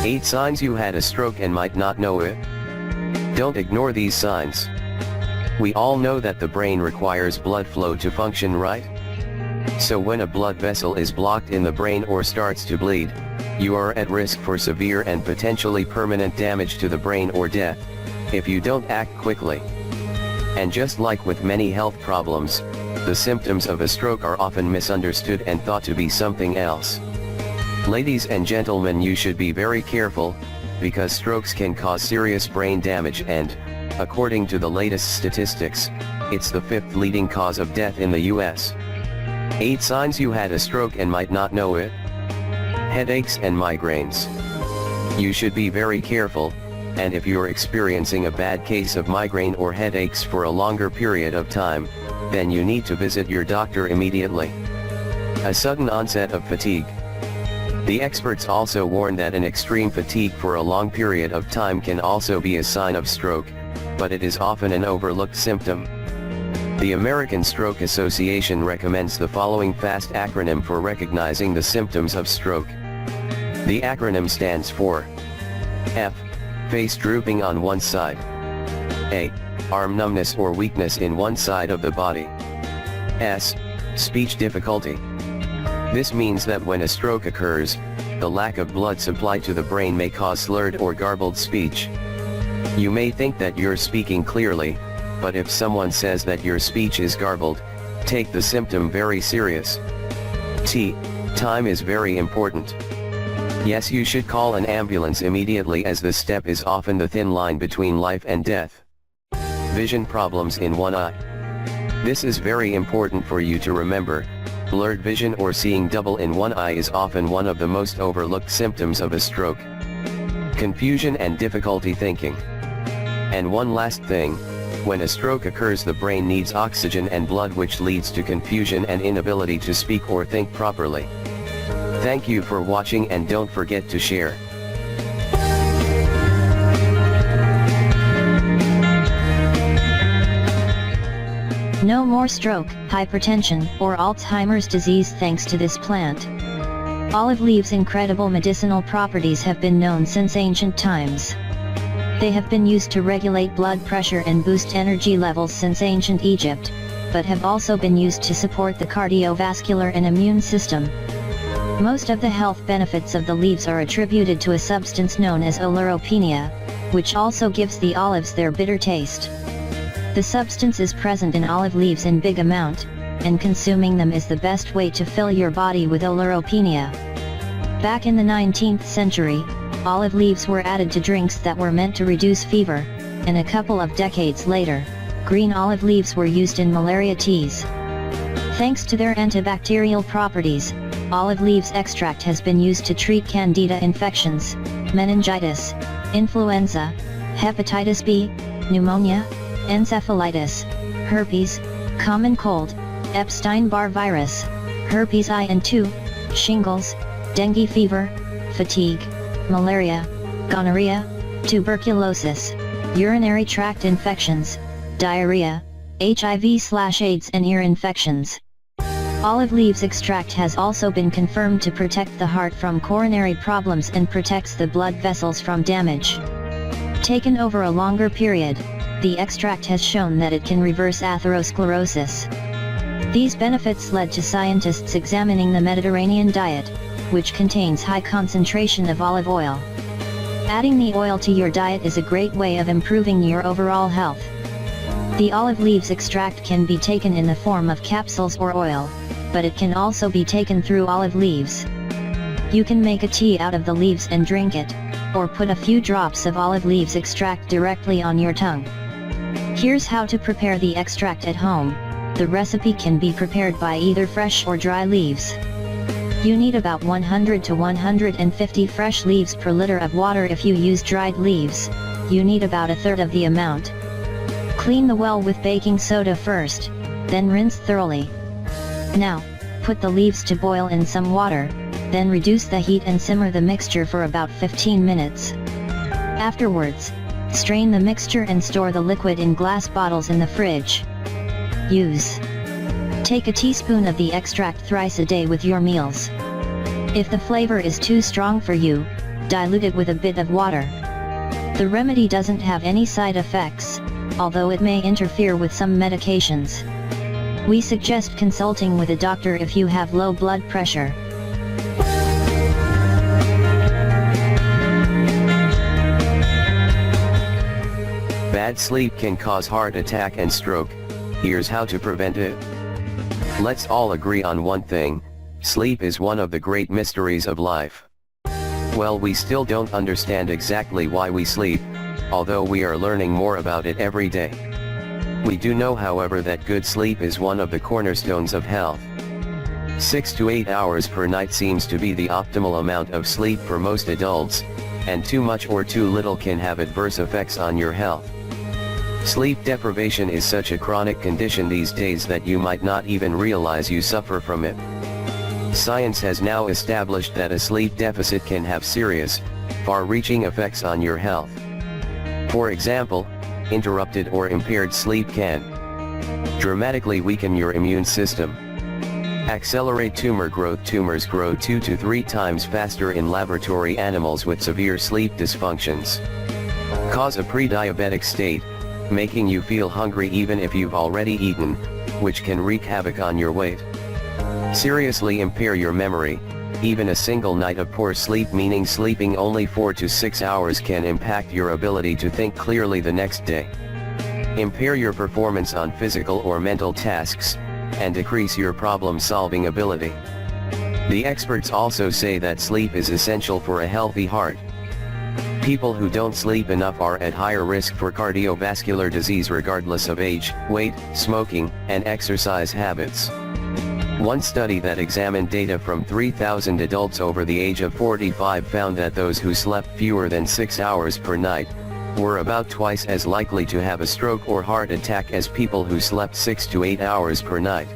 8 signs you had a stroke and might not know it. Don't ignore these signs. We all know that the brain requires blood flow to function, right? So when a blood vessel is blocked in the brain or starts to bleed, you are at risk for severe and potentially permanent damage to the brain or death, if you don't act quickly. And just like with many health problems, the symptoms of a stroke are often misunderstood and thought to be something else. Ladies and gentlemen, you should be very careful, because strokes can cause serious brain damage and, according to the latest statistics, it's the 5th leading cause of death in the US. 8 signs you had a stroke and might not know it. Headaches and migraines. You should be very careful, and if you're experiencing a bad case of migraine or headaches for a longer period of time, then you need to visit your doctor immediately. A sudden onset of fatigue. The experts also warn that an extreme fatigue for a long period of time can also be a sign of stroke, but it is often an overlooked symptom. The American Stroke Association recommends the following fast acronym for recognizing the symptoms of stroke. The acronym stands for F. Face drooping on one side. A. Arm numbness or weakness in one side of the body. S. Speech difficulty. This means that when a stroke occurs, the lack of blood supply to the brain may cause slurred or garbled speech. You may think that you're speaking clearly, but if someone says that your speech is garbled, take the symptom very serious. T. Time is very important. Yes, you should call an ambulance immediately, as this step is often the thin line between life and death. Vision problems in one eye. This is very important for you to remember. Blurred vision or seeing double in one eye is often one of the most overlooked symptoms of a stroke. Confusion and difficulty thinking. And one last thing, when a stroke occurs, the brain needs oxygen and blood, which leads to confusion and inability to speak or think properly. Thank you for watching, and don't forget to share. No more stroke, hypertension, or Alzheimer's disease thanks to this plant. Olive leaves' incredible medicinal properties have been known since ancient times. They have been used to regulate blood pressure and boost energy levels since ancient Egypt, but have also been used to support the cardiovascular and immune system. Most of the health benefits of the leaves are attributed to a substance known as oleuropenia, which also gives the olives their bitter taste. The substance is present in olive leaves in big amount, and consuming them is the best way to fill your body with oleuropenia. Back in the 19th century, olive leaves were added to drinks that were meant to reduce fever, and a couple of decades later, green olive leaves were used in malaria teas. Thanks to their antibacterial properties, olive leaves extract has been used to treat candida infections, meningitis, influenza, hepatitis B, pneumonia, encephalitis, herpes, common cold, Epstein-Barr virus, herpes I and II, shingles, dengue fever, fatigue, malaria, gonorrhea, tuberculosis, urinary tract infections, diarrhea, HIV/AIDS and ear infections. Olive leaves extract has also been confirmed to protect the heart from coronary problems and protects the blood vessels from damage. Taken over a longer period, the extract has shown that it can reverse atherosclerosis. These benefits led to scientists examining the Mediterranean diet, which contains high concentration of olive oil. Adding the oil to your diet is a great way of improving your overall health. The olive leaves extract can be taken in the form of capsules or oil, but it can also be taken through olive leaves. You can make a tea out of the leaves and drink it, or put a few drops of olive leaves extract directly on your tongue. Here's how to prepare the extract at home. The recipe can be prepared by either fresh or dry leaves. You need about 100 to 150 fresh leaves per liter of water. If you use dried leaves, you need about a third of the amount. Clean the well with baking soda first, then rinse thoroughly. Now, put the leaves to boil in some water, then reduce the heat and simmer the mixture for about 15 minutes. Afterwards, strain the mixture and store the liquid in glass bottles in the fridge. Use. Take a teaspoon of the extract thrice a day with your meals. If the flavor is too strong for you, dilute it with a bit of water. The remedy doesn't have any side effects, although it may interfere with some medications. We suggest consulting with a doctor if you have low blood pressure. Bad sleep can cause heart attack and stroke. Here's how to prevent it. Let's all agree on one thing: sleep is one of the great mysteries of life. Well, we still don't understand exactly why we sleep, although we are learning more about it every day. We do know, however, that good sleep is one of the cornerstones of health. 6 to 8 hours per night seems to be the optimal amount of sleep for most adults, and too much or too little can have adverse effects on your health. Sleep deprivation is such a chronic condition these days that you might not even realize you suffer from it. Science has now established that a sleep deficit can have serious, far-reaching effects on your health. For example, interrupted or impaired sleep can dramatically weaken your immune system, accelerate tumor growth. Tumors grow 2 to 3 times faster in laboratory animals with severe sleep dysfunctions, cause a pre-diabetic state, making you feel hungry even if you've already eaten, which can wreak havoc on your weight. Seriously impair your memory. Even a single night of poor sleep, meaning sleeping only 4 to 6 hours, can impact your ability to think clearly the next day, impair your performance on physical or mental tasks, and decrease your problem-solving ability. The experts also say that sleep is essential for a healthy heart. People who don't sleep enough are at higher risk for cardiovascular disease regardless of age, weight, smoking, and exercise habits. One study that examined data from 3,000 adults over the age of 45 found that those who slept fewer than 6 hours per night were about twice as likely to have a stroke or heart attack as people who slept 6 to 8 hours per night.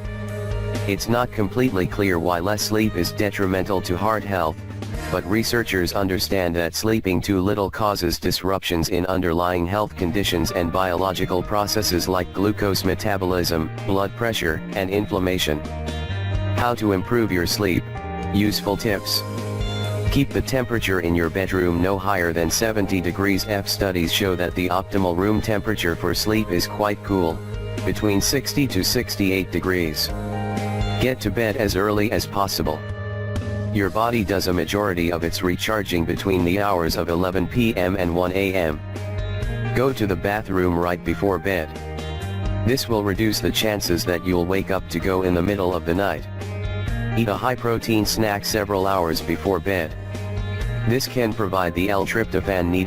It's not completely clear why less sleep is detrimental to heart health, but researchers understand that sleeping too little causes disruptions in underlying health conditions and biological processes like glucose metabolism, blood pressure, and inflammation. How to improve your sleep. Useful tips. Keep the temperature in your bedroom no higher than 70 degrees F. Studies show that the optimal room temperature for sleep is quite cool, between 60 to 68 degrees. Get to bed as early as possible. Your body does a majority of its recharging between the hours of 11 p.m. and 1 a.m. Go to the bathroom right before bed. This will reduce the chances that you'll wake up to go in the middle of the night. Eat a high-protein snack several hours before bed. This can provide the L-tryptophan needed